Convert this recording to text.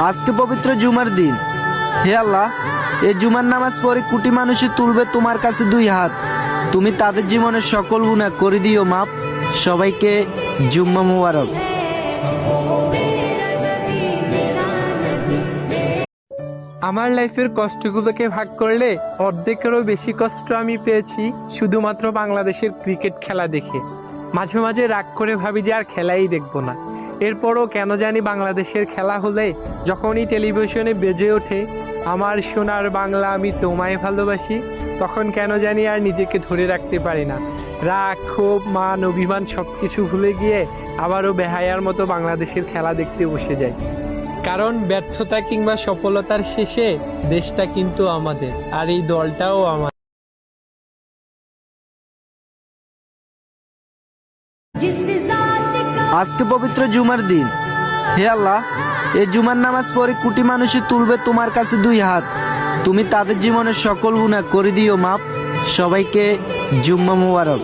আজকে পবিত্র জুমার দিন। হে আল্লাহ, এই জুমার নামাজ পড়ে কোটি মানুষই তুলবে তোমার কাছে দুই হাত। তুমি তাদের জীবনের সকল গুনাহ করে দিও মাপ। সবাইকে জুম্মা মুবারক। আমার লাইফের কষ্টগুলোকে ভাগ করলে অর্ধেকেরও বেশি কষ্ট আমি পেয়েছি শুধুমাত্র বাংলাদেশের ক্রিকেট খেলা দেখে। মাঝে মাঝে রাগ করে ভাবি যে আর খেলাই দেখবো না। এরপরও কেন জানি বাংলাদেশের খেলা হলে যখনই টেলিভিশনে বেজে ওঠে আমার সোনার বাংলা আমি তোমায় ভালোবাসি, তখন কেন জানি আর নিজেকে ধরে রাখতে পারি না। রাগ, ক্ষোভ, মান, অভিমান সবকিছু ভুলে গিয়ে আবারও বেহায়ার মতো বাংলাদেশের খেলা দেখতে বসে যাই। কারণ ব্যর্থতা কিংবা সফলতার শেষে দেশটা কিন্তু আমাদের, আর এই দলটাও আমাদের। আজকে পবিত্র জুমার দিন। হে আল্লাহ, এই জুমার নামাজ পড়ে কোটি মানুষই তুলবে তোমার কাছে দুই হাত। তুমি তাদের জীবনের সকল গুনাহ করে দিও মাপ। সবাইকে জুম্মা মুবারক।